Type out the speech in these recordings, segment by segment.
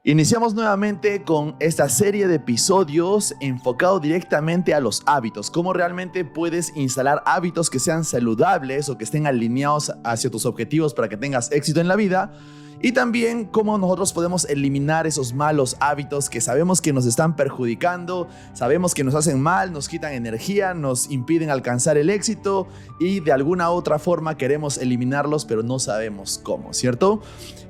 Iniciamos nuevamente con esta serie de episodios enfocado directamente a los hábitos, cómo realmente puedes instalar hábitos que sean saludables o que estén alineados hacia tus objetivos para que tengas éxito en la vida. Y también cómo nosotros podemos eliminar esos malos hábitos que sabemos que nos están perjudicando, sabemos que nos hacen mal, nos quitan energía, nos impiden alcanzar el éxito y de alguna otra forma queremos eliminarlos, pero no sabemos cómo, ¿cierto?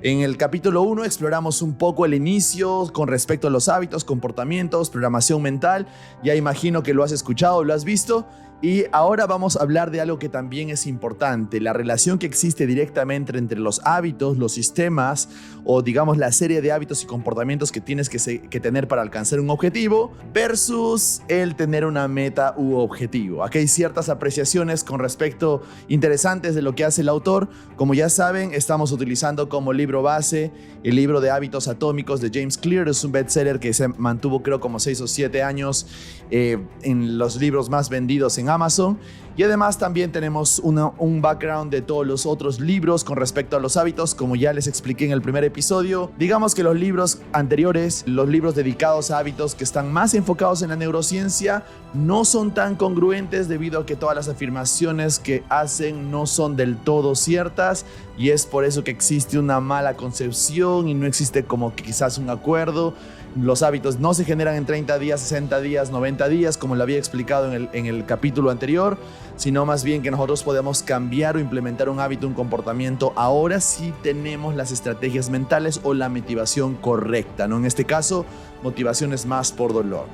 En el capítulo 1 exploramos un poco el inicio con respecto a los hábitos, comportamientos, programación mental. Ya imagino que lo has escuchado, lo has visto. Y ahora vamos a hablar de algo que también es importante, la relación que existe directamente entre los hábitos, los sistemas o digamos la serie de hábitos y comportamientos que tienes que tener para alcanzar un objetivo versus el tener una meta u objetivo. Aquí hay ciertas apreciaciones con respecto interesantes de lo que hace el autor. Como ya saben, estamos utilizando como libro base el libro de Hábitos Atómicos de James Clear. Es un bestseller que se mantuvo creo como 6 o 7 años en los libros más vendidos en Amazon. Y además también tenemos un background de todos los otros libros con respecto a los hábitos, como ya les expliqué en el primer episodio. Digamos que los libros anteriores, los libros dedicados a hábitos que están más enfocados en la neurociencia, no son tan congruentes debido a que todas las afirmaciones que hacen no son del todo ciertas, y es por eso que existe una mala concepción y no existe como que quizás un acuerdo. Los hábitos no se generan en 30 días, 60 días, 90 días, como lo había explicado en el capítulo anterior, sino más bien que nosotros podemos cambiar o implementar un hábito, un comportamiento ahora si tenemos las estrategias mentales o la motivación correcta, ¿no? En este caso, motivaciones más por dolor.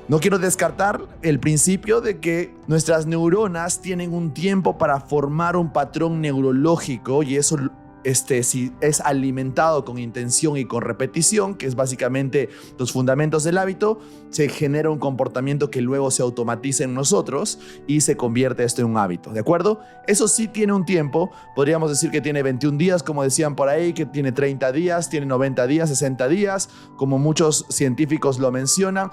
No quiero descartar el principio de que nuestras neuronas tienen un tiempo para formar un patrón neurológico, y eso si es alimentado con intención y con repetición, que es básicamente los fundamentos del hábito, se genera un comportamiento que luego se automatiza en nosotros y se convierte esto en un hábito, ¿de acuerdo? Eso sí tiene un tiempo, podríamos decir que tiene 21 días, como decían por ahí, que tiene 30 días, tiene 90 días, 60 días, como muchos científicos lo mencionan.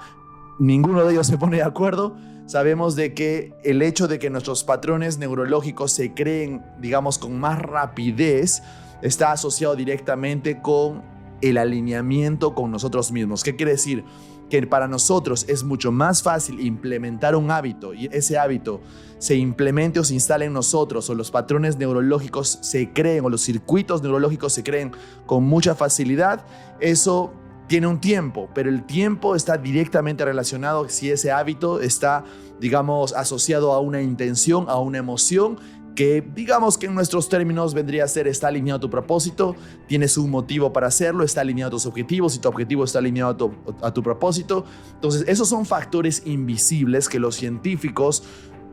Ninguno de ellos se pone de acuerdo. Sabemos de que el hecho de que nuestros patrones neurológicos se creen, digamos, con más rapidez, está asociado directamente con el alineamiento con nosotros mismos. ¿Qué quiere decir? Que para nosotros es mucho más fácil implementar un hábito y ese hábito se implemente o se instale en nosotros, o los patrones neurológicos se creen o los circuitos neurológicos se creen con mucha facilidad. Eso tiene un tiempo, pero el tiempo está directamente relacionado si ese hábito está, digamos, asociado a una intención, a una emoción, que digamos que en nuestros términos vendría a ser: está alineado a tu propósito, tienes un motivo para hacerlo, está alineado a tus objetivos y tu objetivo está alineado a tu propósito. Entonces esos son factores invisibles que los científicos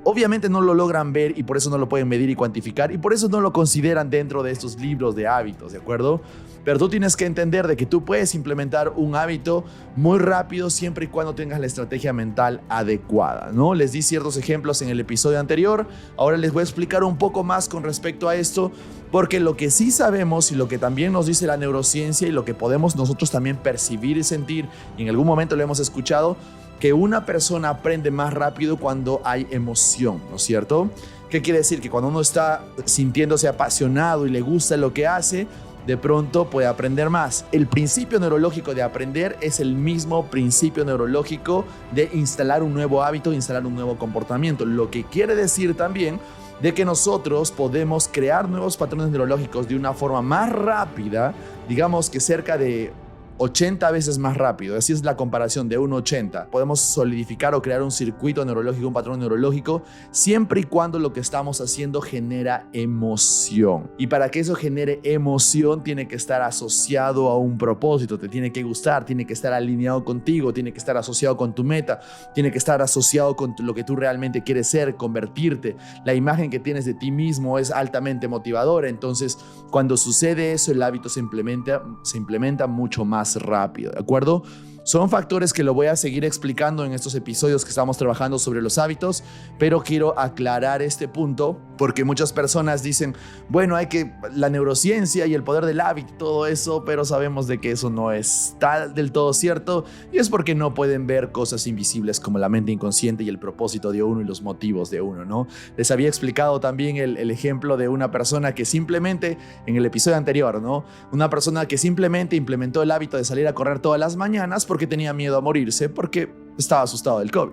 obviamente no lo logran ver y por eso no lo pueden medir y cuantificar, y por eso no lo consideran dentro de estos libros de hábitos, ¿de acuerdo? Pero tú tienes que entender de que tú puedes implementar un hábito muy rápido siempre y cuando tengas la estrategia mental adecuada, ¿no? Les di ciertos ejemplos en el episodio anterior, ahora les voy a explicar un poco más con respecto a esto, porque lo que sí sabemos y lo que también nos dice la neurociencia y lo que podemos nosotros también percibir y sentir, y en algún momento lo hemos escuchado, que una persona aprende más rápido cuando hay emoción, ¿no es cierto? ¿Qué quiere decir? Que cuando uno está sintiéndose apasionado y le gusta lo que hace, de pronto puede aprender más. El principio neurológico de aprender es el mismo principio neurológico de instalar un nuevo hábito, instalar un nuevo comportamiento, lo que quiere decir también de que nosotros podemos crear nuevos patrones neurológicos de una forma más rápida, digamos que cerca de 80 veces más rápido. Así es la comparación, de 1,80. Podemos solidificar o crear un circuito neurológico, un patrón neurológico, siempre y cuando lo que estamos haciendo genera emoción. Y para que eso genere emoción, tiene que estar asociado a un propósito, te tiene que gustar, tiene que estar alineado contigo, tiene que estar asociado con tu meta, tiene que estar asociado con lo que tú realmente quieres ser, convertirte. La imagen que tienes de ti mismo es altamente motivadora. Entonces, cuando sucede eso, el hábito se implementa mucho más rápido, ¿de acuerdo? Son factores que lo voy a seguir explicando en estos episodios que estamos trabajando sobre los hábitos, pero quiero aclarar este punto porque muchas personas dicen, bueno, hay que la neurociencia y el poder del hábito y todo eso, pero sabemos de que eso no está del todo cierto y es porque no pueden ver cosas invisibles como la mente inconsciente y el propósito de uno y los motivos de uno, ¿no? Les había explicado también el ejemplo de una persona que simplemente, en el episodio anterior, ¿no? Una persona que simplemente implementó el hábito de salir a correr todas las mañanas porque tenía miedo a morirse, porque estaba asustado del COVID,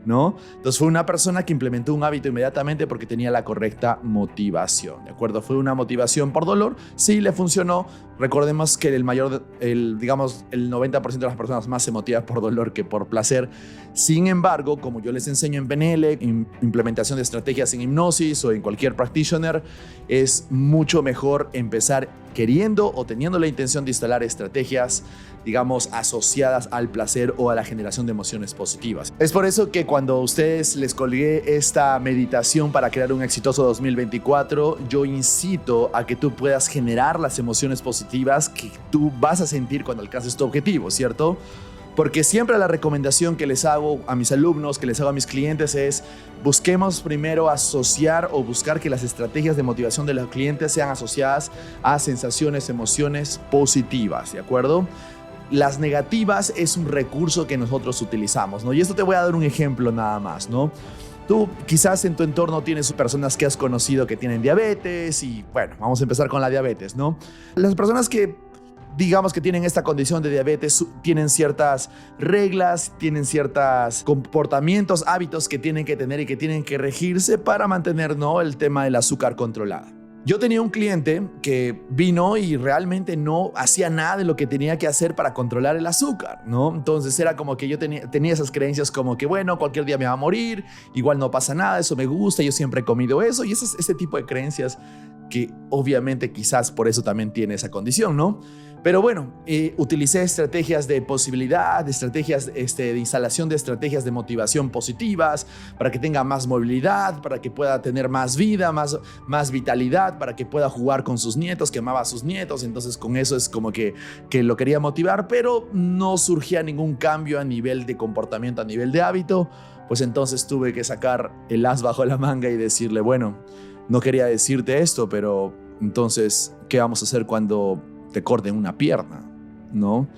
¿no? Entonces fue una persona que implementó un hábito inmediatamente porque tenía la correcta motivación, ¿de acuerdo? Fue una motivación por dolor, sí le funcionó. Recordemos que el 90% de las personas más se motivan por dolor que por placer. Sin embargo, como yo les enseño en PNL, implementación de estrategias en hipnosis o en cualquier practitioner, es mucho mejor empezar queriendo o teniendo la intención de instalar estrategias, digamos, asociadas al placer o a la generación de emociones positivas. Es por eso que cuando a ustedes les colgué esta meditación para crear un exitoso 2024, yo incito a que tú puedas generar las emociones positivas que tú vas a sentir cuando alcances tu objetivo, ¿cierto? Porque siempre la recomendación que les hago a mis alumnos, que les hago a mis clientes es busquemos primero asociar o buscar que las estrategias de motivación de los clientes sean asociadas a sensaciones, emociones positivas, ¿de acuerdo? Las negativas es un recurso que nosotros utilizamos, ¿no? Y esto te voy a dar un ejemplo nada más, ¿no? Tú quizás en tu entorno tienes personas que has conocido que tienen diabetes y bueno, vamos a empezar con la diabetes, ¿no? Las personas que digamos que tienen esta condición de diabetes tienen ciertas reglas, tienen ciertos comportamientos, hábitos que tienen que tener y que tienen que regirse para mantener, ¿no?, el tema del azúcar controlado. Yo tenía un cliente que vino y realmente no hacía nada de lo que tenía que hacer para controlar el azúcar, ¿no? Entonces era como que yo tenía esas creencias como que, bueno, cualquier día me va a morir, igual no pasa nada, eso me gusta, yo siempre he comido eso, y ese tipo de creencias que obviamente quizás por eso también tiene esa condición, ¿no? Pero bueno, utilicé estrategias de posibilidad, estrategias de instalación de estrategias de motivación positivas para que tenga más movilidad, para que pueda tener más vida, más vitalidad, para que pueda jugar con sus nietos, que amaba a sus nietos. Entonces con eso es como que lo quería motivar, pero no surgía ningún cambio a nivel de comportamiento, a nivel de hábito. Pues entonces tuve que sacar el as bajo la manga y decirle, bueno, no quería decirte esto, pero entonces, ¿qué vamos a hacer cuando te corten una pierna, ¿no?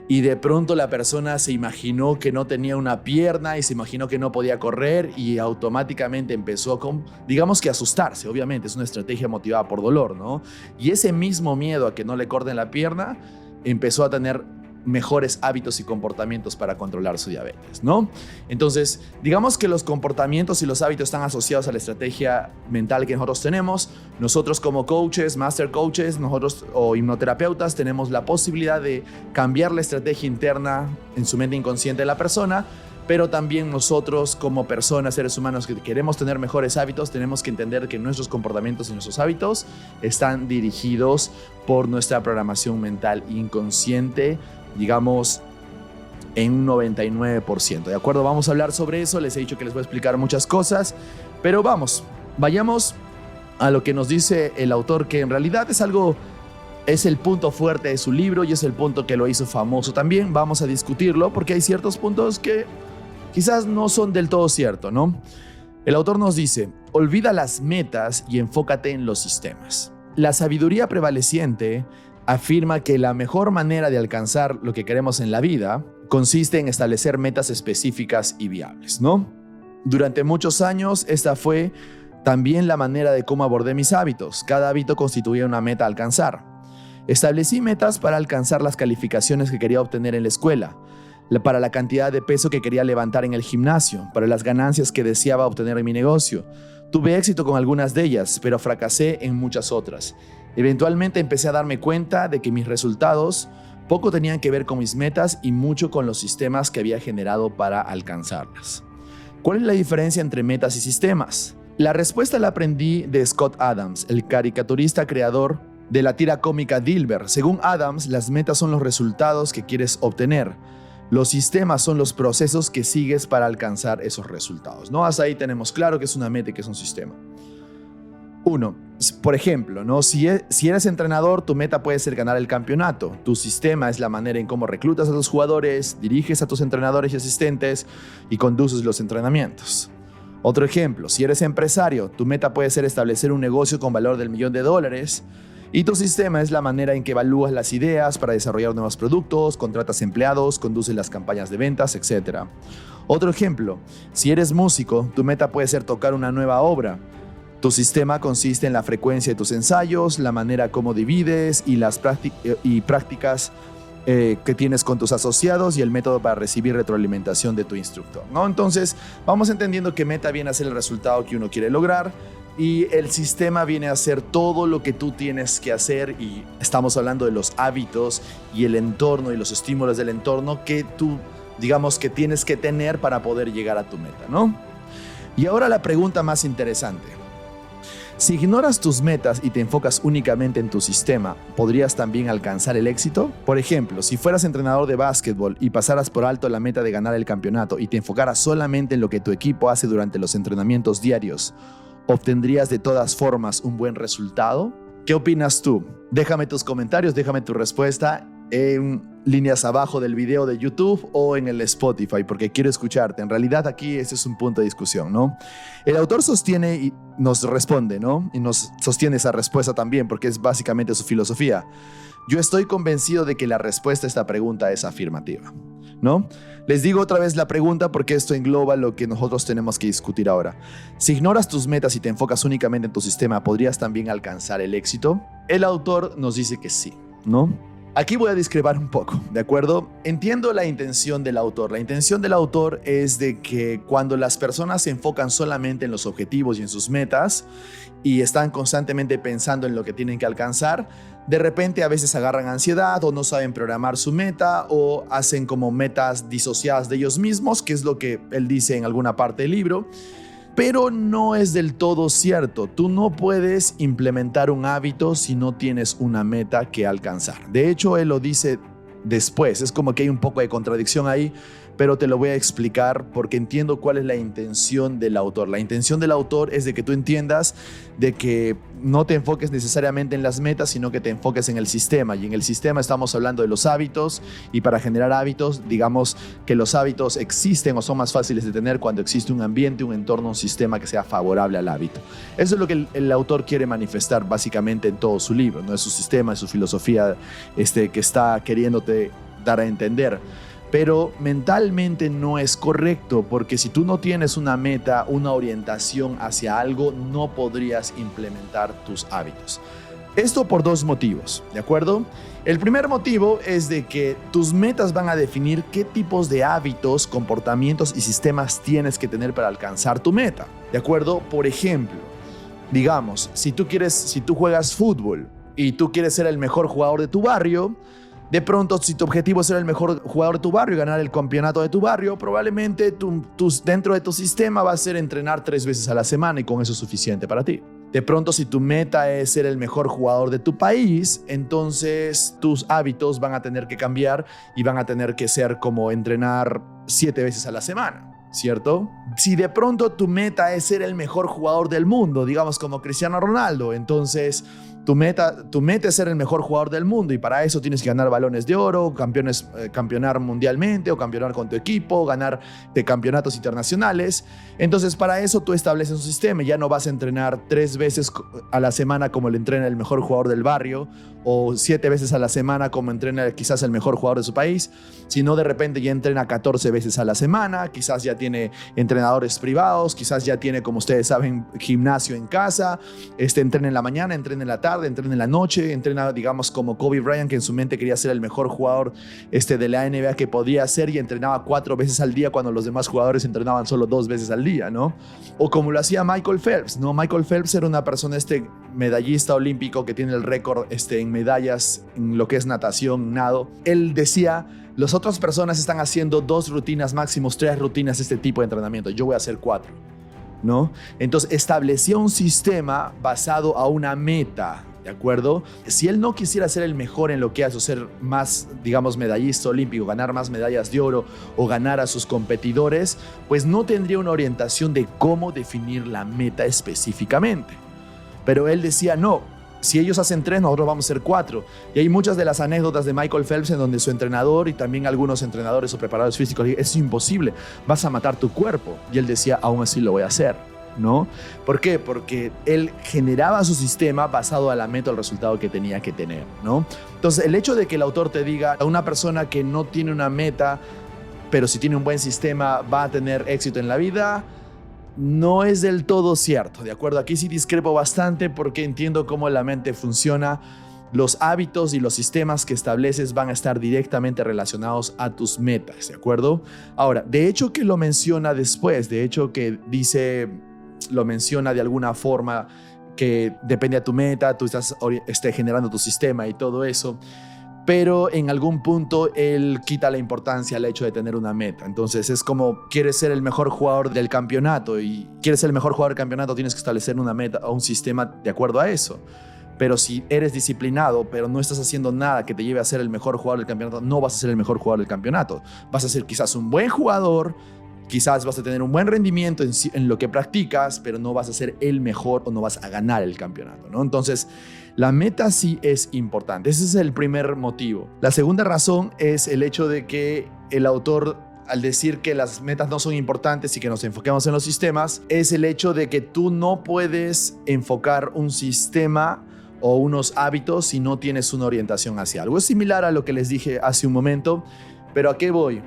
Y de pronto la persona se imaginó que no tenía una pierna y se imaginó que no podía correr y automáticamente empezó digamos que asustarse. Obviamente es una estrategia motivada por dolor, ¿no? Y ese mismo miedo a que no le corten la pierna empezó a tener mejores hábitos y comportamientos para controlar su diabetes, ¿no? Entonces, digamos que los comportamientos y los hábitos están asociados a la estrategia mental que nosotros tenemos. Nosotros como coaches, master coaches, nosotros o hipnoterapeutas tenemos la posibilidad de cambiar la estrategia interna en su mente inconsciente de la persona, pero también nosotros como personas, seres humanos que queremos tener mejores hábitos, tenemos que entender que nuestros comportamientos y nuestros hábitos están dirigidos por nuestra programación mental inconsciente, digamos, en un 99%. ¿De acuerdo? Vamos a hablar sobre eso. Les he dicho que les voy a explicar muchas cosas, pero vayamos a lo que nos dice el autor, que en realidad es el punto fuerte de su libro y es el punto que lo hizo famoso también. Vamos a discutirlo porque hay ciertos puntos que quizás no son del todo cierto, ¿no? El autor nos dice, olvida las metas y enfócate en los sistemas. La sabiduría prevaleciente afirma que la mejor manera de alcanzar lo que queremos en la vida consiste en establecer metas específicas y viables, ¿no? Durante muchos años, esta fue también la manera de cómo abordé mis hábitos. Cada hábito constituía una meta a alcanzar. Establecí metas para alcanzar las calificaciones que quería obtener en la escuela, para la cantidad de peso que quería levantar en el gimnasio, para las ganancias que deseaba obtener en mi negocio. Tuve éxito con algunas de ellas, pero fracasé en muchas otras. Eventualmente empecé a darme cuenta de que mis resultados poco tenían que ver con mis metas y mucho con los sistemas que había generado para alcanzarlas. ¿Cuál es la diferencia entre metas y sistemas? La respuesta la aprendí de Scott Adams, el caricaturista creador de la tira cómica Dilbert. Según Adams, las metas son los resultados que quieres obtener. Los sistemas son los procesos que sigues para alcanzar esos resultados, ¿no? Hasta ahí tenemos claro que es una meta y que es un sistema. 1. Por ejemplo, ¿no? Si eres entrenador, tu meta puede ser ganar el campeonato. Tu sistema es la manera en cómo reclutas a tus jugadores, diriges a tus entrenadores y asistentes y conduces los entrenamientos. Otro ejemplo, si eres empresario, tu meta puede ser establecer un negocio con valor del $1.000.000 y tu sistema es la manera en que evalúas las ideas para desarrollar nuevos productos, contratas empleados, conduces las campañas de ventas, etc. Otro ejemplo, si eres músico, tu meta puede ser tocar una nueva obra. Tu sistema consiste en la frecuencia de tus ensayos, la manera como divides y las prácticas que tienes con tus asociados y el método para recibir retroalimentación de tu instructor, ¿no? Entonces, vamos entendiendo que meta viene a ser el resultado que uno quiere lograr y el sistema viene a ser todo lo que tú tienes que hacer, y estamos hablando de los hábitos y el entorno y los estímulos del entorno que tú, digamos, que tienes que tener para poder llegar a tu meta, ¿no? Y ahora la pregunta más interesante. Si ignoras tus metas y te enfocas únicamente en tu sistema, ¿podrías también alcanzar el éxito? Por ejemplo, si fueras entrenador de básquetbol y pasaras por alto la meta de ganar el campeonato y te enfocaras solamente en lo que tu equipo hace durante los entrenamientos diarios, ¿obtendrías de todas formas un buen resultado? ¿Qué opinas tú? Déjame tus comentarios, déjame tu respuesta en líneas abajo del video de YouTube o en el Spotify, porque quiero escucharte. En realidad aquí ese es un punto de discusión, ¿no? El autor sostiene y nos responde, ¿no? Y nos sostiene esa respuesta también, porque es básicamente su filosofía. Yo estoy convencido de que la respuesta a esta pregunta es afirmativa, ¿no? Les digo otra vez la pregunta porque esto engloba lo que nosotros tenemos que discutir ahora. Si ignoras tus metas y te enfocas únicamente en tu sistema, ¿podrías también alcanzar el éxito? El autor nos dice que sí, ¿no? Aquí voy a discrepar un poco, ¿de acuerdo? Entiendo la intención del autor. La intención del autor es de que cuando las personas se enfocan solamente en los objetivos y en sus metas y están constantemente pensando en lo que tienen que alcanzar, de repente a veces agarran ansiedad o no saben programar su meta o hacen como metas disociadas de ellos mismos, que es lo que él dice en alguna parte del libro. Pero no es del todo cierto. Tú no puedes implementar un hábito si no tienes una meta que alcanzar. De hecho, él lo dice después. Es como que hay un poco de contradicción ahí, pero te lo voy a explicar porque entiendo cuál es la intención del autor. La intención del autor es de que tú entiendas de que no te enfoques necesariamente en las metas, sino que te enfoques en el sistema. Y en el sistema estamos hablando de los hábitos, y para generar hábitos, digamos que los hábitos existen o son más fáciles de tener cuando existe un ambiente, un entorno, un sistema que sea favorable al hábito. Eso es lo que el autor quiere manifestar básicamente en todo su libro, ¿no? Es su sistema, es su filosofía que está queriéndote dar a entender. Pero mentalmente no es correcto, porque si tú no tienes una meta, una orientación hacia algo, no podrías implementar tus hábitos. Esto por dos motivos, ¿de acuerdo? El primer motivo es de que tus metas van a definir qué tipos de hábitos, comportamientos y sistemas tienes que tener para alcanzar tu meta, ¿de acuerdo? Por ejemplo, digamos, si tú juegas fútbol y tú quieres ser el mejor jugador de tu barrio, de pronto, si tu objetivo es ser el mejor jugador de tu barrio y ganar el campeonato de tu barrio, probablemente dentro de tu sistema va a ser entrenar 3 veces a la semana, y con eso es suficiente para ti. De pronto, si tu meta es ser el mejor jugador de tu país, entonces tus hábitos van a tener que cambiar y van a tener que ser como entrenar 7 veces a la semana, ¿cierto? Si de pronto tu meta es ser el mejor jugador del mundo, digamos como Cristiano Ronaldo, entonces tu meta es ser el mejor jugador del mundo, y para eso tienes que ganar balones de oro, campeonar mundialmente o campeonar con tu equipo, ganar de campeonatos internacionales. Entonces para eso tú estableces un sistema y ya no vas a entrenar 3 veces a la semana como le entrena el mejor jugador del barrio, o 7 veces a la semana como entrena quizás el mejor jugador de su país, sino de repente ya entrena 14 veces a la semana, quizás ya tiene entrenadores privados, quizás ya tiene, como ustedes saben, gimnasio en casa, entrena en la mañana, entrena en la tarde, entrena en la noche, entrena, digamos, como Kobe Bryant, que en su mente quería ser el mejor jugador de la NBA que podía ser, y entrenaba 4 veces al día cuando los demás jugadores entrenaban solo 2 veces al día, ¿no? O como lo hacía Michael Phelps, ¿no? Michael Phelps era una persona, medallista olímpico que tiene el récord en medallas en lo que es natación, nado. Él decía: las otras personas están haciendo 2 rutinas, máximos 3 rutinas de este tipo de entrenamiento, yo voy a hacer 4, ¿no? Entonces establecía un sistema basado a una meta, ¿de acuerdo? Si él no quisiera ser el mejor en lo que hace, o ser más, digamos, medallista olímpico, ganar más medallas de oro o ganar a sus competidores, pues no tendría una orientación de cómo definir la meta específicamente. Pero él decía, no, si ellos hacen 3, nosotros vamos a hacer 4. Y hay muchas de las anécdotas de Michael Phelps en donde su entrenador y también algunos entrenadores o preparadores físicos le dicen, es imposible, vas a matar tu cuerpo. Y él decía, aún así lo voy a hacer, ¿no? ¿Por qué? Porque él generaba su sistema basado a la meta, el resultado que tenía que tener, ¿no? Entonces, el hecho de que el autor te diga a una persona que no tiene una meta, pero si tiene un buen sistema va a tener éxito en la vida, no es del todo cierto, ¿de acuerdo? Aquí sí discrepo bastante porque entiendo cómo la mente funciona. Los hábitos y los sistemas que estableces van a estar directamente relacionados a tus metas, ¿de acuerdo? Ahora, de hecho que lo menciona después, de hecho que lo menciona de alguna forma que depende de tu meta, tú estás generando tu sistema y todo eso. Pero en algún punto él quita la importancia al hecho de tener una meta. Entonces es como, quieres ser el mejor jugador del campeonato y quieres ser el mejor jugador del campeonato, tienes que establecer una meta o un sistema de acuerdo a eso. Pero si eres disciplinado, pero no estás haciendo nada que te lleve a ser el mejor jugador del campeonato, no vas a ser el mejor jugador del campeonato. Vas a ser quizás un buen jugador, quizás vas a tener un buen rendimiento en lo que practicas, pero no vas a ser el mejor o no vas a ganar el campeonato, ¿no? Entonces, la meta sí es importante. Ese es el primer motivo. La segunda razón es el hecho de que el autor, al decir que las metas no son importantes y que nos enfoquemos en los sistemas, es el hecho de que tú no puedes enfocar un sistema o unos hábitos si no tienes una orientación hacia algo. Es similar a lo que les dije hace un momento, pero ¿a qué voy?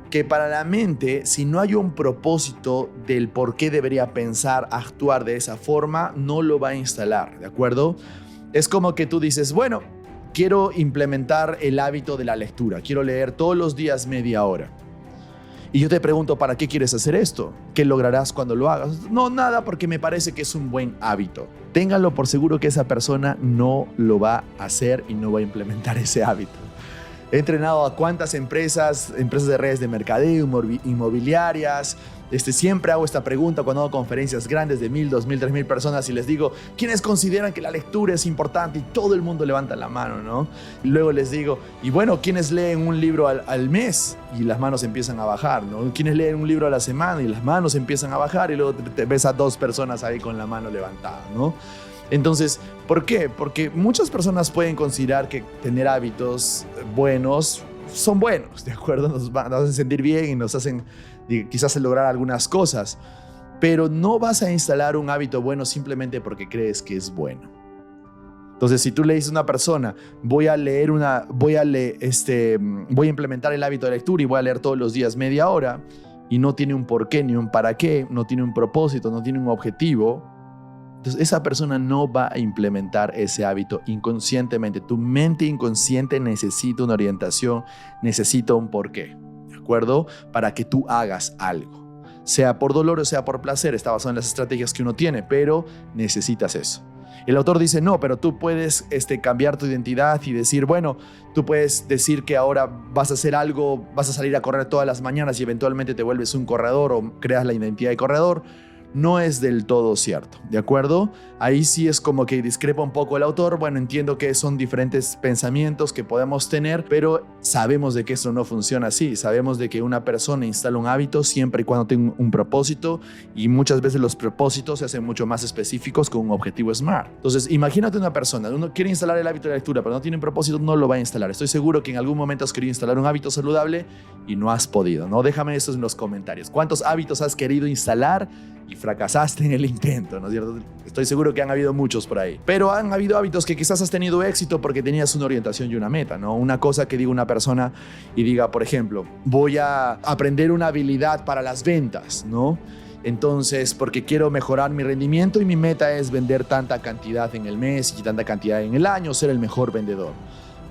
Que para la mente, si no hay un propósito del por qué debería pensar, actuar de esa forma, no lo va a instalar, ¿de acuerdo? Es como que tú dices, bueno, quiero implementar el hábito de la lectura, quiero leer todos los días media hora. Y yo te pregunto, ¿para qué quieres hacer esto? ¿Qué lograrás cuando lo hagas? No, nada, porque me parece que es un buen hábito. Ténganlo por seguro que esa persona no lo va a hacer y no va a implementar ese hábito. He entrenado a cuántas empresas de redes de mercadeo, inmobiliarias. Siempre hago esta pregunta cuando hago conferencias grandes de 1,000, 2,000, 3,000 personas y les digo, ¿quiénes consideran que la lectura es importante? Y todo el mundo levanta la mano, ¿no? Y luego les digo, y bueno, ¿quiénes leen un libro al mes? Y las manos empiezan a bajar, ¿no? ¿Quiénes leen un libro a la semana? Y las manos empiezan a bajar y luego te ves a 2 personas ahí con la mano levantada, ¿no? Entonces, ¿por qué? Porque muchas personas pueden considerar que tener hábitos buenos son buenos, ¿de acuerdo? Nos hacen sentir bien y nos hacen quizás lograr algunas cosas, pero no vas a instalar un hábito bueno simplemente porque crees que es bueno. Entonces, si tú le dices a una persona, voy a implementar el hábito de lectura y voy a leer todos los días media hora, y no tiene un por qué ni un para qué, no tiene un propósito, no tiene un objetivo, entonces esa persona no va a implementar ese hábito inconscientemente. Tu mente inconsciente necesita una orientación, necesita un porqué, ¿de acuerdo? Para que tú hagas algo. Sea por dolor o sea por placer, está basado en las estrategias que uno tiene, pero necesitas eso. El autor dice, no, pero tú puedes cambiar tu identidad y decir, bueno, tú puedes decir que ahora vas a hacer algo, vas a salir a correr todas las mañanas y eventualmente te vuelves un corredor o creas la identidad de corredor. No es del todo cierto, ¿de acuerdo? Ahí sí es como que discrepa un poco el autor. Bueno, entiendo que son diferentes pensamientos que podemos tener, pero sabemos de que eso no funciona así. Sabemos de que una persona instala un hábito siempre y cuando tenga un propósito, y muchas veces los propósitos se hacen mucho más específicos con un objetivo SMART. Entonces, imagínate una persona, uno quiere instalar el hábito de lectura, pero no tiene un propósito, no lo va a instalar. Estoy seguro que en algún momento has querido instalar un hábito saludable y no has podido, ¿no? Déjame eso en los comentarios. ¿Cuántos hábitos has querido instalar y fracasaste en el intento, ¿no es cierto? Estoy seguro que han habido muchos por ahí. Pero han habido hábitos que quizás has tenido éxito porque tenías una orientación y una meta, ¿no? Una cosa que diga una persona y diga, por ejemplo, voy a aprender una habilidad para las ventas, ¿no? Entonces, porque quiero mejorar mi rendimiento y mi meta es vender tanta cantidad en el mes y tanta cantidad en el año, ser el mejor vendedor.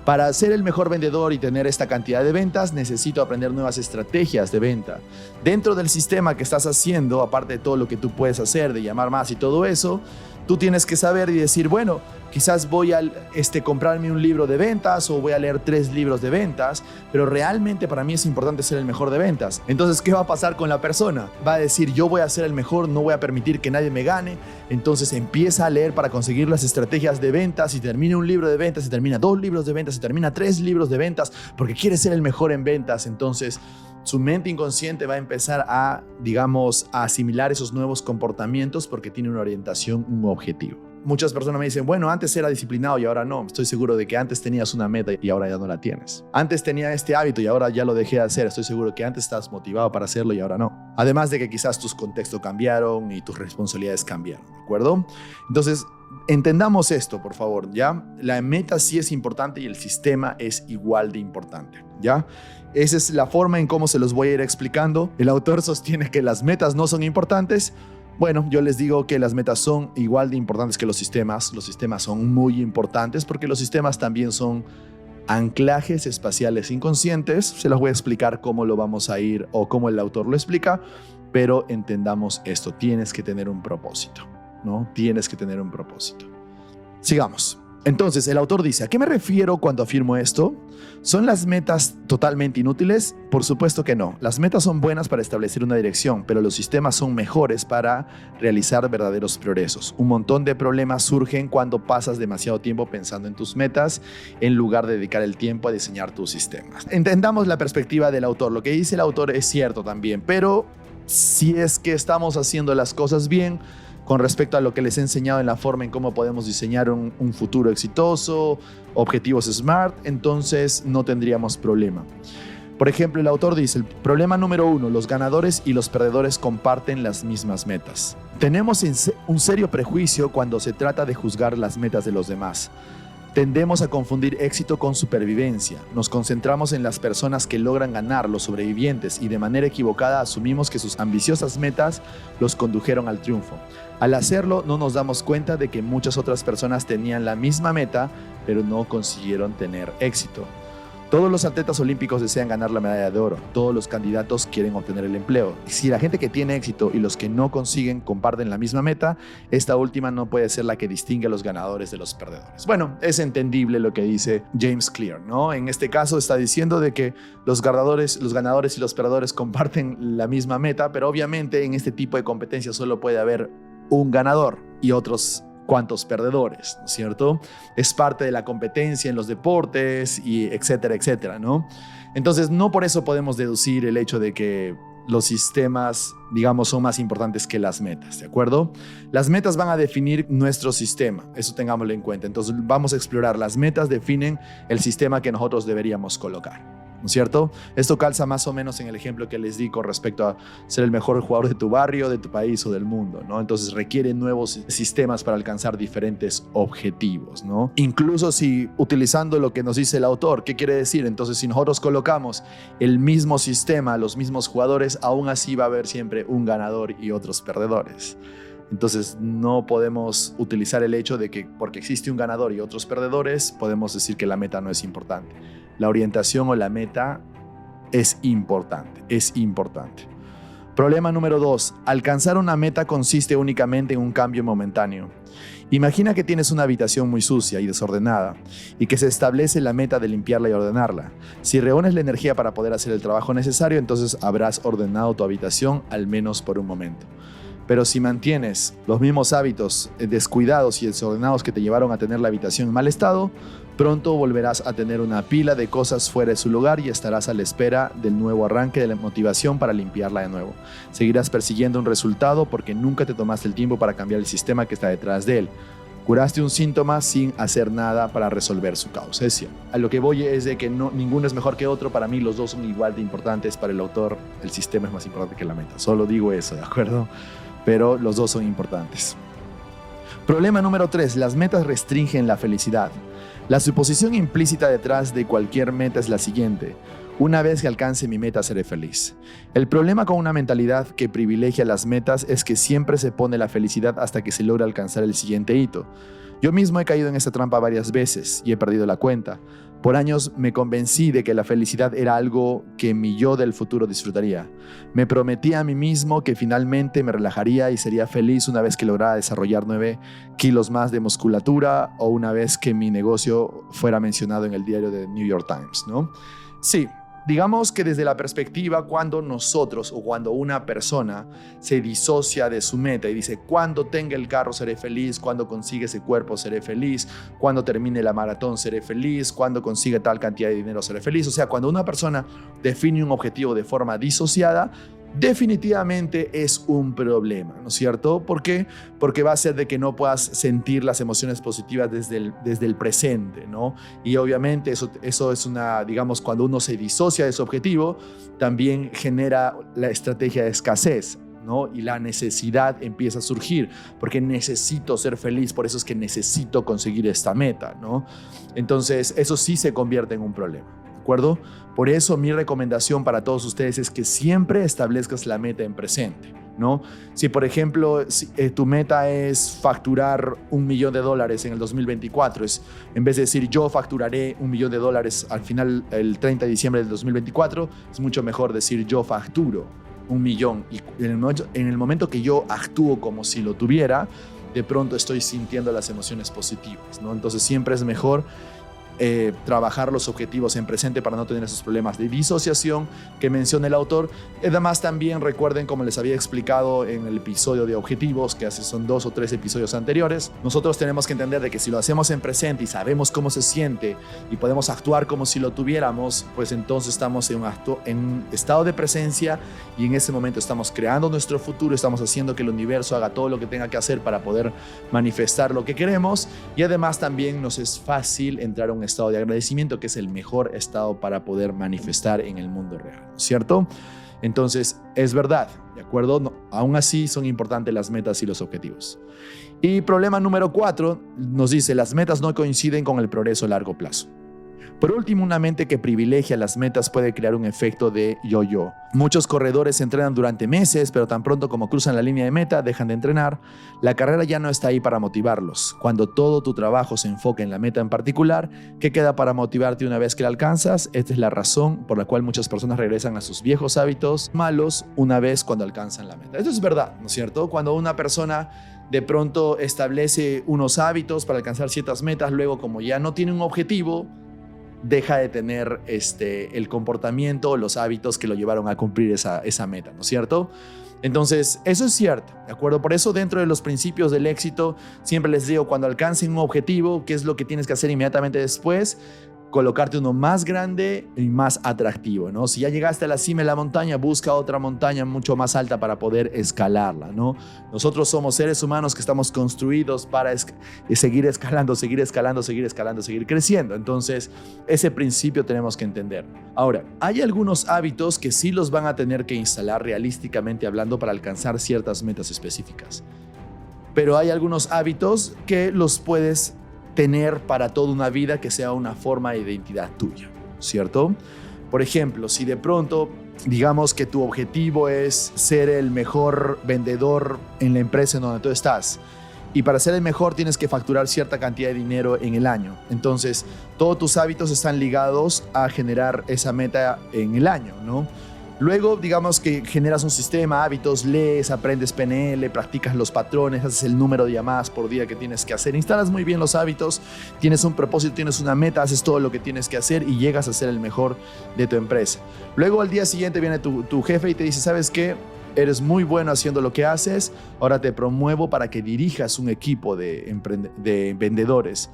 Para ser el mejor vendedor y tener esta cantidad de ventas, necesito aprender nuevas estrategias de venta. Dentro del sistema que estás haciendo, aparte de todo lo que tú puedes hacer, de llamar más y todo eso, tú tienes que saber y decir, bueno, quizás voy a comprarme un libro de ventas o voy a leer 3 libros de ventas, pero realmente para mí es importante ser el mejor de ventas. Entonces, ¿qué va a pasar con la persona? Va a decir, yo voy a ser el mejor, no voy a permitir que nadie me gane. Entonces empieza a leer para conseguir las estrategias de ventas y termina un libro de ventas y termina 2 libros de ventas y termina 3 libros de ventas porque quiere ser el mejor en ventas. Entonces, su mente inconsciente va a empezar a asimilar esos nuevos comportamientos porque tiene una orientación, un objetivo. muchas personas me dicen, bueno, antes era disciplinado y ahora no. Estoy seguro de que antes tenías una meta y ahora ya no la tienes. Antes tenía este hábito y ahora ya lo dejé de hacer. Estoy seguro que antes estás motivado para hacerlo y ahora no. Además de que quizás tus contextos cambiaron y tus responsabilidades cambiaron, ¿de acuerdo? Entonces, entendamos esto, por favor, ¿ya? La meta sí es importante y el sistema es igual de importante, ¿ya? Esa es la forma en cómo se los voy a ir explicando. El autor sostiene que las metas no son importantes. Bueno, yo les digo que las metas son igual de importantes que los sistemas. Los sistemas son muy importantes porque los sistemas también son anclajes espaciales inconscientes. Se los voy a explicar cómo lo vamos a ir o cómo el autor lo explica, pero entendamos esto. Tienes que tener un propósito, ¿no? Tienes que tener un propósito. Sigamos. Entonces, el autor dice, ¿a qué me refiero cuando afirmo esto? ¿Son las metas totalmente inútiles? Por supuesto que no. Las metas son buenas para establecer una dirección, pero los sistemas son mejores para realizar verdaderos progresos. Un montón de problemas surgen cuando pasas demasiado tiempo pensando en tus metas en lugar de dedicar el tiempo a diseñar tus sistemas. Entendamos la perspectiva del autor. Lo que dice el autor es cierto también, pero si es que estamos haciendo las cosas bien, con respecto a lo que les he enseñado en la forma en cómo podemos diseñar un futuro exitoso, objetivos SMART, entonces no tendríamos problema. Por ejemplo, el autor dice, el problema número 1, los ganadores y los perdedores comparten las mismas metas. Tenemos un serio prejuicio cuando se trata de juzgar las metas de los demás. Tendemos a confundir éxito con supervivencia. Nos concentramos en las personas que logran ganar, los sobrevivientes, y de manera equivocada asumimos que sus ambiciosas metas los condujeron al triunfo. Al hacerlo, no nos damos cuenta de que muchas otras personas tenían la misma meta, pero no consiguieron tener éxito. Todos los atletas olímpicos desean ganar la medalla de oro. Todos los candidatos quieren obtener el empleo. Si la gente que tiene éxito y los que no consiguen comparten la misma meta, esta última no puede ser la que distingue a los ganadores de los perdedores. Bueno, es entendible lo que dice James Clear, ¿no? En este caso está diciendo de que los ganadores y los perdedores comparten la misma meta, pero obviamente en este tipo de competencia solo puede haber un ganador y otros cuantos perdedores, ¿no es cierto? Es parte de la competencia en los deportes y etcétera, etcétera, ¿no? Entonces, no por eso podemos deducir el hecho de que los sistemas, digamos, son más importantes que las metas, ¿de acuerdo? Las metas van a definir nuestro sistema, eso tengámoslo en cuenta. Entonces, vamos a explorar. Las metas definen el sistema que nosotros deberíamos colocar, ¿no es cierto? Esto calza más o menos en el ejemplo que les di con respecto a ser el mejor jugador de tu barrio, de tu país o del mundo, ¿no? Entonces requiere nuevos sistemas para alcanzar diferentes objetivos, ¿no? Incluso si utilizando lo que nos dice el autor, ¿qué quiere decir? Entonces, si nosotros colocamos el mismo sistema, los mismos jugadores, aún así va a haber siempre un ganador y otros perdedores. Entonces no podemos utilizar el hecho de que porque existe un ganador y otros perdedores, podemos decir que la meta no es importante. La orientación o la meta es importante, es importante. Problema número 2. Alcanzar una meta consiste únicamente en un cambio momentáneo. Imagina que tienes una habitación muy sucia y desordenada y que se establece la meta de limpiarla y ordenarla. Si reúnes la energía para poder hacer el trabajo necesario, entonces habrás ordenado tu habitación al menos por un momento. Pero si mantienes los mismos hábitos descuidados y desordenados que te llevaron a tener la habitación en mal estado, pronto volverás a tener una pila de cosas fuera de su lugar y estarás a la espera del nuevo arranque de la motivación para limpiarla de nuevo. Seguirás persiguiendo un resultado porque nunca te tomaste el tiempo para cambiar el sistema que está detrás de él. Curaste un síntoma sin hacer nada para resolver su causa. Es cierto. A lo que voy es de que ninguno es mejor que otro. Para mí los dos son igual de importantes. Para el autor el sistema es más importante que la meta. Solo digo eso, ¿de acuerdo? Pero los dos son importantes. Problema número 3. Las metas restringen la felicidad. La suposición implícita detrás de cualquier meta es la siguiente: una vez que alcance mi meta seré feliz. El problema con una mentalidad que privilegia las metas es que siempre se pone la felicidad hasta que se logra alcanzar el siguiente hito. Yo mismo he caído en esta trampa varias veces y he perdido la cuenta. Por años me convencí de que la felicidad era algo que mi yo del futuro disfrutaría. Me prometí a mí mismo que finalmente me relajaría y sería feliz una vez que lograra desarrollar 9 kilos más de musculatura o una vez que mi negocio fuera mencionado en el diario de New York Times, ¿no? Sí. Digamos que desde la perspectiva cuando nosotros o cuando una persona se disocia de su meta y dice cuando tenga el carro seré feliz, cuando consiga ese cuerpo seré feliz, cuando termine la maratón seré feliz, cuando consiga tal cantidad de dinero seré feliz. O sea, cuando una persona define un objetivo de forma disociada, definitivamente es un problema, ¿no es cierto? ¿Por qué? Porque va a ser de que no puedas sentir las emociones positivas desde el presente, ¿no? Y obviamente eso es digamos, cuando uno se disocia de su objetivo, también genera la estrategia de escasez, ¿no? Y la necesidad empieza a surgir, porque necesito ser feliz, por eso es que necesito conseguir esta meta, ¿no? Entonces, eso sí se convierte en un problema, ¿de acuerdo? Por eso mi recomendación para todos ustedes es que siempre establezcas la meta en presente, ¿no? Si, por ejemplo, tu meta es facturar $1.000.000 en el 2024, en vez de decir yo facturaré $1.000.000 al final, el 30 de diciembre del 2024, es mucho mejor decir yo facturo 1.000.000, y en el momento que yo actúo como si lo tuviera, de pronto estoy sintiendo las emociones positivas, ¿no? Entonces siempre es mejor trabajar los objetivos en presente para no tener esos problemas de disociación que menciona el autor. Además, también recuerden, como les había explicado en el episodio de objetivos, que hace son 2 o 3 episodios anteriores, nosotros tenemos que entender de que si lo hacemos en presente y sabemos cómo se siente y podemos actuar como si lo tuviéramos, pues entonces estamos en un estado de presencia, y en ese momento estamos creando nuestro futuro, estamos haciendo que el universo haga todo lo que tenga que hacer para poder manifestar lo que queremos, y además también nos es fácil entrar a un estado de agradecimiento, que es el mejor estado para poder manifestar en el mundo real, ¿cierto? Entonces, es verdad, ¿de acuerdo? No, aún así son importantes las metas y los objetivos. Y problema número 4 nos dice: las metas no coinciden con el progreso a largo plazo. Por último, una mente que privilegia las metas puede crear un efecto de yo-yo. Muchos corredores entrenan durante meses, pero tan pronto como cruzan la línea de meta, dejan de entrenar. La carrera ya no está ahí para motivarlos. Cuando todo tu trabajo se enfoca en la meta en particular, ¿qué queda para motivarte una vez que la alcanzas? Esta es la razón por la cual muchas personas regresan a sus viejos hábitos malos una vez cuando alcanzan la meta. Esto es verdad, ¿no es cierto? Cuando una persona de pronto establece unos hábitos para alcanzar ciertas metas, luego, como ya no tiene un objetivo, deja de tener el comportamiento o los hábitos que lo llevaron a cumplir esa meta, ¿no es cierto? Entonces, eso es cierto, ¿de acuerdo? Por eso, dentro de los principios del éxito, siempre les digo, cuando alcancen un objetivo, ¿qué es lo que tienes que hacer inmediatamente después? Colocarte uno más grande y más atractivo, ¿no? Si ya llegaste a la cima de la montaña, busca otra montaña mucho más alta para poder escalarla, ¿no? Nosotros somos seres humanos que estamos construidos para seguir escalando, seguir creciendo. Entonces, ese principio tenemos que entender. Ahora, hay algunos hábitos que sí los van a tener que instalar realísticamente hablando para alcanzar ciertas metas específicas. Pero hay algunos hábitos que los puedes tener para toda una vida, que sea una forma de identidad tuya, ¿cierto? Por ejemplo, si de pronto, digamos que tu objetivo es ser el mejor vendedor en la empresa en donde tú estás, y para ser el mejor tienes que facturar cierta cantidad de dinero en el año. Entonces, todos tus hábitos están ligados a generar esa meta en el año, ¿no? Luego, digamos que generas un sistema, hábitos, lees, aprendes PNL, practicas los patrones, haces el número de llamadas por día que tienes que hacer, instalas muy bien los hábitos, tienes un propósito, tienes una meta, haces todo lo que tienes que hacer y llegas a ser el mejor de tu empresa. Luego, al día siguiente viene tu jefe y te dice: ¿sabes qué? Eres muy bueno haciendo lo que haces, ahora te promuevo para que dirijas un equipo de vendedores.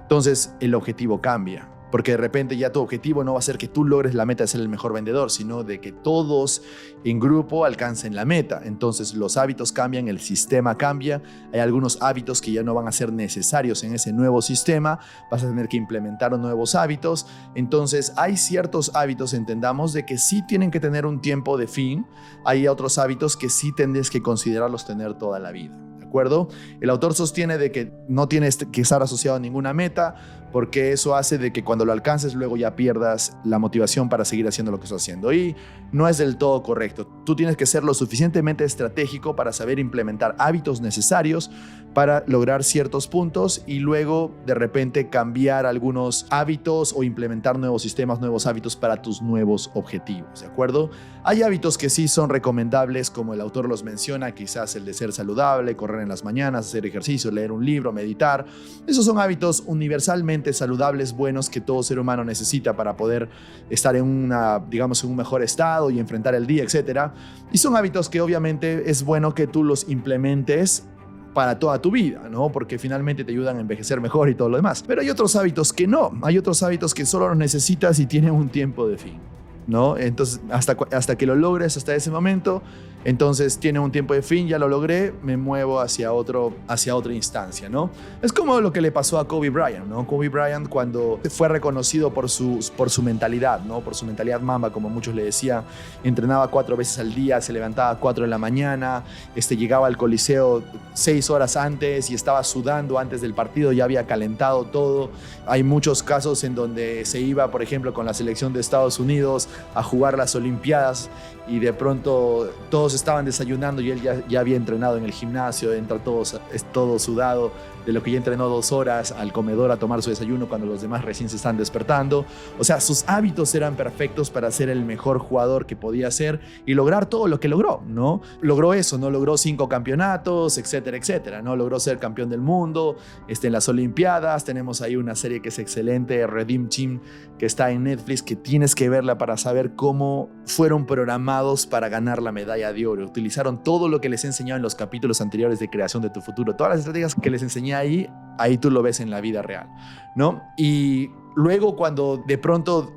Entonces, el objetivo cambia. Porque de repente ya tu objetivo no va a ser que tú logres la meta de ser el mejor vendedor, sino de que todos en grupo alcancen la meta. Entonces los hábitos cambian, el sistema cambia. Hay algunos hábitos que ya no van a ser necesarios en ese nuevo sistema. Vas a tener que implementar nuevos hábitos. Entonces hay ciertos hábitos, entendamos, de que sí tienen que tener un tiempo de fin. Hay otros hábitos que sí tendrías que considerarlos tener toda la vida. ¿De acuerdo? El autor sostiene de que no tienes que estar asociado a ninguna meta, porque eso hace de que cuando lo alcances luego ya pierdas la motivación para seguir haciendo lo que estás haciendo, y no es del todo correcto. Tú tienes que ser lo suficientemente estratégico para saber implementar hábitos necesarios para lograr ciertos puntos y luego de repente cambiar algunos hábitos o implementar nuevos sistemas, nuevos hábitos para tus nuevos objetivos, ¿de acuerdo? Hay hábitos que sí son recomendables, como el autor los menciona, quizás el de ser saludable, correr en las mañanas, hacer ejercicio, leer un libro, meditar. Esos son hábitos universalmente saludables, buenos, que todo ser humano necesita para poder estar en un mejor estado y enfrentar el día, etc. Y son hábitos que obviamente es bueno que tú los implementes para toda tu vida, ¿no? Porque finalmente te ayudan a envejecer mejor y todo lo demás. Pero hay otros hábitos que no. Hay otros hábitos que solo los necesitas y tienen un tiempo de fin. ¿no? Entonces, hasta que lo logres, hasta ese momento, entonces tiene un tiempo de fin, ya lo logré, me muevo hacia otra instancia, ¿no? Es como lo que le pasó a Kobe Bryant, ¿no? Kobe Bryant, cuando fue reconocido por su mentalidad, ¿no? Por su mentalidad mamba, como muchos le decían, entrenaba 4 veces al día, se levantaba a 4 de la mañana, llegaba al Coliseo 6 horas antes y estaba sudando antes del partido, ya había calentado todo. Hay muchos casos en donde se iba, por ejemplo, con la selección de Estados Unidos a jugar las Olimpiadas y de pronto todos estaban desayunando y él ya había entrenado en el gimnasio, entra todo sudado de lo que ya entrenó 2 horas al comedor a tomar su desayuno cuando los demás recién se están despertando. O sea, sus hábitos eran perfectos para ser el mejor jugador que podía ser y lograr todo lo que logró, ¿no? Logró eso, ¿no? Logró 5 campeonatos, etcétera, etcétera, ¿no? Logró ser campeón del mundo, en las Olimpiadas. Tenemos ahí una serie que es excelente, Redeem Team, que está en Netflix, que tienes que verla para saber cómo fueron programados para ganar la medalla de oro. Utilizaron todo lo que les he enseñado en los capítulos anteriores de Creación de tu Futuro. Todas las estrategias que les enseñé ahí tú lo ves en la vida real, ¿no? Y luego, cuando de pronto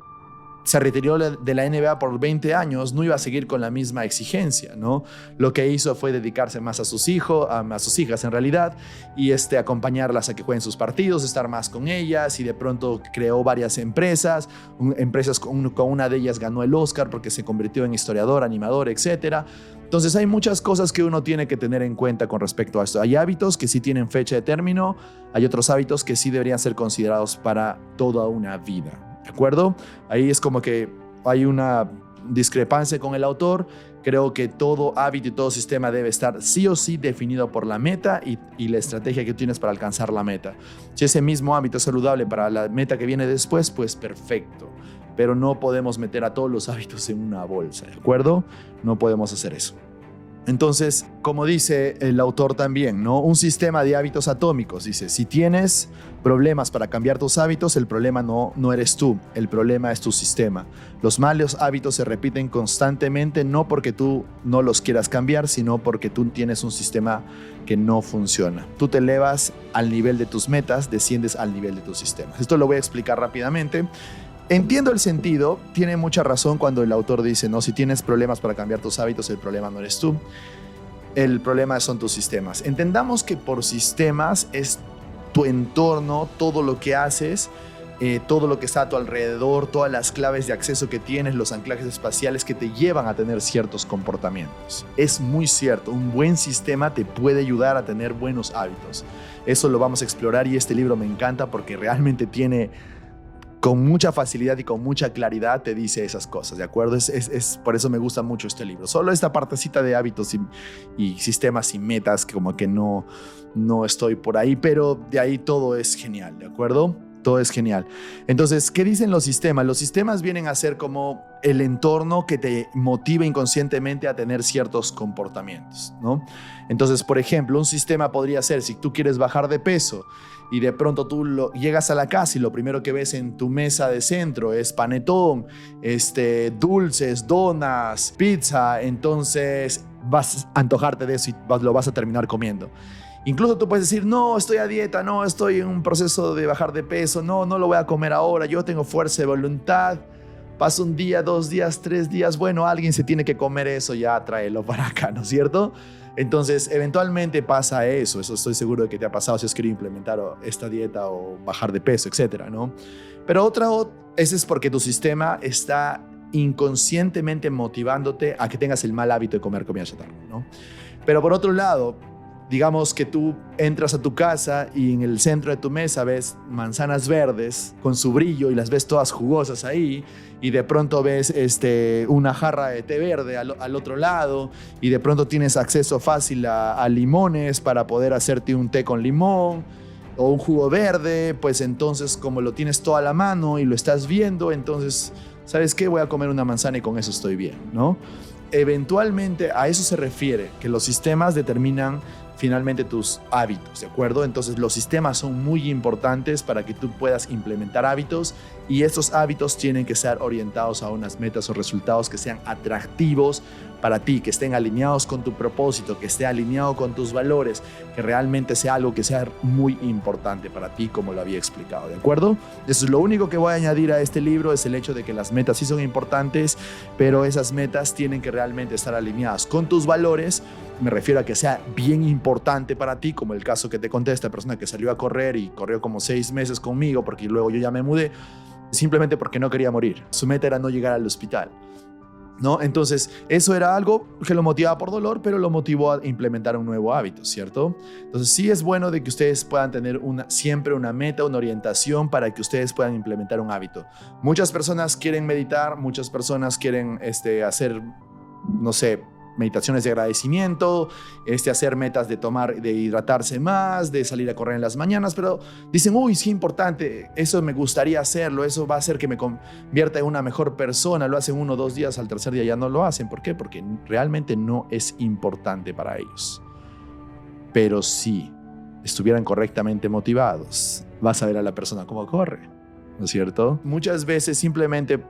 se retiró de la NBA por 20 años, no iba a seguir con la misma exigencia, ¿no? Lo que hizo fue dedicarse más a sus hijas en realidad, y acompañarlas a que jueguen sus partidos, estar más con ellas, y de pronto creó varias empresas con una de ellas ganó el Oscar porque se convirtió en historiador, animador, etcétera. Entonces hay muchas cosas que uno tiene que tener en cuenta con respecto a esto. Hay hábitos que sí tienen fecha de término, hay otros hábitos que sí deberían ser considerados para toda una vida. ¿De acuerdo? Ahí es como que hay una discrepancia con el autor. Creo que todo hábito y todo sistema debe estar sí o sí definido por la meta y la estrategia que tienes para alcanzar la meta. Si ese mismo hábito es saludable para la meta que viene después, pues perfecto. Pero no podemos meter a todos los hábitos en una bolsa, ¿de acuerdo? No podemos hacer eso. Entonces, como dice el autor también, ¿no? Un sistema de hábitos atómicos. Dice, si tienes problemas para cambiar tus hábitos, el problema no eres tú, el problema es tu sistema. Los malos hábitos se repiten constantemente, no porque tú no los quieras cambiar, sino porque tú tienes un sistema que no funciona. Tú te elevas al nivel de tus metas, desciendes al nivel de tus sistemas. Esto lo voy a explicar rápidamente. Entiendo el sentido, tiene mucha razón cuando el autor dice, no, si tienes problemas para cambiar tus hábitos, el problema no eres tú, el problema son tus sistemas. Entendamos que por sistemas es tu entorno, todo lo que haces, todo lo que está a tu alrededor, todas las claves de acceso que tienes, los anclajes espaciales que te llevan a tener ciertos comportamientos. Es muy cierto, un buen sistema te puede ayudar a tener buenos hábitos. Eso lo vamos a explorar y este libro me encanta porque realmente tiene... con mucha facilidad y con mucha claridad te dice esas cosas, ¿de acuerdo? Por eso me gusta mucho este libro. Solo esta partecita de hábitos y sistemas y metas, que como que no estoy por ahí, pero de ahí todo es genial, ¿de acuerdo? Todo es genial. Entonces, ¿qué dicen los sistemas? Los sistemas vienen a ser como el entorno que te motiva inconscientemente a tener ciertos comportamientos, ¿no? Entonces, por ejemplo, un sistema podría ser, si tú quieres bajar de peso y de pronto tú llegas a la casa y lo primero que ves en tu mesa de centro es panetón, dulces, donas, pizza, entonces vas a antojarte de eso y lo vas a terminar comiendo. Incluso tú puedes decir, no, estoy a dieta, no, estoy en un proceso de bajar de peso, no lo voy a comer ahora, yo tengo fuerza de voluntad, paso 1 día, 2 días, 3 días, bueno, alguien se tiene que comer eso, ya tráelo para acá, ¿no es cierto? Entonces, eventualmente pasa eso estoy seguro de que te ha pasado si has querido implementar esta dieta o bajar de peso, etcétera, ¿no? Pero ese es porque tu sistema está inconscientemente motivándote a que tengas el mal hábito de comer comida chatarra, ¿no? Pero por otro lado, digamos que tú entras a tu casa y en el centro de tu mesa ves manzanas verdes con su brillo y las ves todas jugosas ahí, y de pronto ves una jarra de té verde al otro lado, y de pronto tienes acceso fácil a limones para poder hacerte un té con limón o un jugo verde. Pues entonces, como lo tienes todo a la mano y lo estás viendo, entonces, ¿sabes qué? Voy a comer una manzana y con eso estoy bien, ¿no? Eventualmente a eso se refiere, que los sistemas determinan finalmente tus hábitos, ¿de acuerdo? Entonces los sistemas son muy importantes para que tú puedas implementar hábitos, y estos hábitos tienen que ser orientados a unas metas o resultados que sean atractivos para ti, que estén alineados con tu propósito, que esté alineado con tus valores, que realmente sea algo que sea muy importante para ti, como lo había explicado, ¿de acuerdo? Eso es lo único que voy a añadir a este libro, es el hecho de que las metas sí son importantes, pero esas metas tienen que realmente estar alineadas con tus valores. Me refiero a que sea bien importante para ti, como el caso que te conté, esta persona que salió a correr y corrió como 6 meses conmigo, porque luego yo ya me mudé, simplemente porque no quería morir. Su meta era no llegar al hospital, ¿no? Entonces, eso era algo que lo motivaba por dolor, pero lo motivó a implementar un nuevo hábito, ¿cierto? Entonces, sí es bueno de que ustedes puedan tener siempre una meta, una orientación para que ustedes puedan implementar un hábito. Muchas personas quieren meditar, muchas personas quieren hacer, no sé, meditaciones de agradecimiento, hacer metas de hidratarse más, de salir a correr en las mañanas, pero dicen, uy, sí, importante, eso me gustaría hacerlo, eso va a hacer que me convierta en una mejor persona, lo hacen 1 o 2 días, al tercer día ya no lo hacen. ¿Por qué? Porque realmente no es importante para ellos. Pero si estuvieran correctamente motivados, vas a ver a la persona cómo corre, ¿no es cierto? Muchas veces simplemente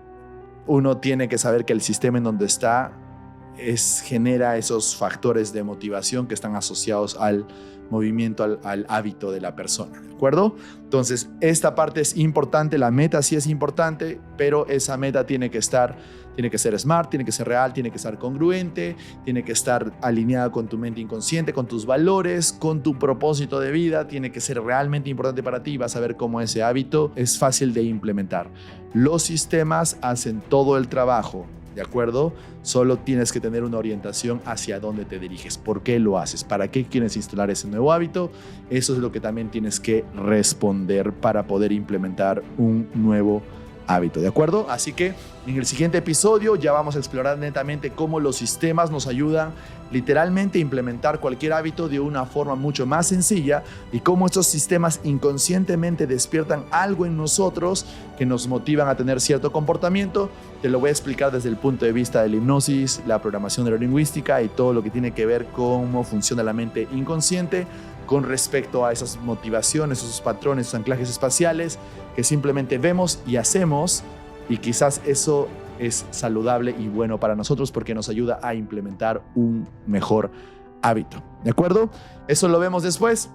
uno tiene que saber que el sistema en donde está genera esos factores de motivación que están asociados al movimiento, al hábito de la persona, ¿de acuerdo? Entonces, esta parte es importante, la meta sí es importante, pero esa meta tiene que ser smart, tiene que ser real, tiene que ser congruente, tiene que estar alineada con tu mente inconsciente, con tus valores, con tu propósito de vida, tiene que ser realmente importante para ti, y vas a ver cómo ese hábito es fácil de implementar. Los sistemas hacen todo el trabajo, ¿de acuerdo? Solo tienes que tener una orientación hacia dónde te diriges. ¿Por qué lo haces? ¿Para qué quieres instalar ese nuevo hábito? Eso es lo que también tienes que responder para poder implementar un nuevo hábito, ¿de acuerdo? Así que en el siguiente episodio ya vamos a explorar netamente cómo los sistemas nos ayudan literalmente a implementar cualquier hábito de una forma mucho más sencilla, y cómo estos sistemas inconscientemente despiertan algo en nosotros que nos motivan a tener cierto comportamiento. Te lo voy a explicar desde el punto de vista de la hipnosis, la programación neurolingüística y todo lo que tiene que ver cómo funciona la mente inconsciente con respecto a esas motivaciones, esos patrones, esos anclajes espaciales que simplemente vemos y hacemos, y quizás eso es saludable y bueno para nosotros porque nos ayuda a implementar un mejor hábito, ¿de acuerdo? Eso lo vemos después.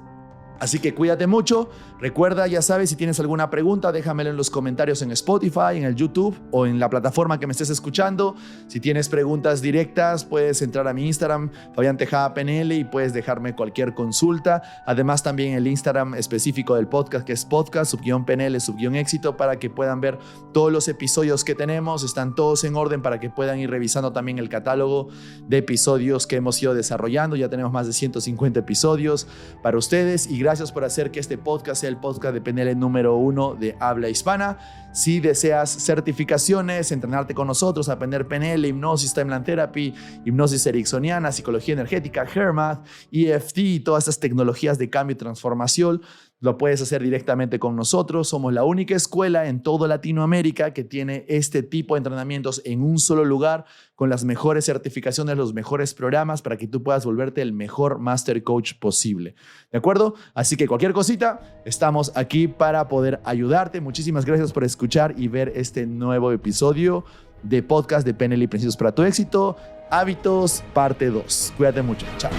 Así que cuídate mucho. Recuerda, ya sabes, si tienes alguna pregunta, déjamelo en los comentarios en Spotify, en el YouTube o en la plataforma que me estés escuchando. Si tienes preguntas directas, puedes entrar a mi Instagram, Fabián Tejada PNL, y puedes dejarme cualquier consulta. Además, también el Instagram específico del podcast, que es podcast_PNL_éxito, para que puedan ver todos los episodios que tenemos. Están todos en orden para que puedan ir revisando también el catálogo de episodios que hemos ido desarrollando. Ya tenemos más de 150 episodios para ustedes, y gracias por hacer que este podcast sea el podcast de PNL número 1 de habla hispana. Si deseas certificaciones, entrenarte con nosotros, aprender PNL, hipnosis, Timeline Therapy, hipnosis ericksoniana, psicología energética, HearMath, EFT y todas estas tecnologías de cambio y transformación, lo puedes hacer directamente con nosotros. Somos la única escuela en toda Latinoamérica que tiene este tipo de entrenamientos en un solo lugar, con las mejores certificaciones, los mejores programas para que tú puedas volverte el mejor Master Coach posible, ¿de acuerdo? Así que cualquier cosita, estamos aquí para poder ayudarte. Muchísimas gracias por escuchar y ver este nuevo episodio de podcast de PNL y Principios para tu Éxito, Hábitos, parte 2. Cuídate mucho. Chao.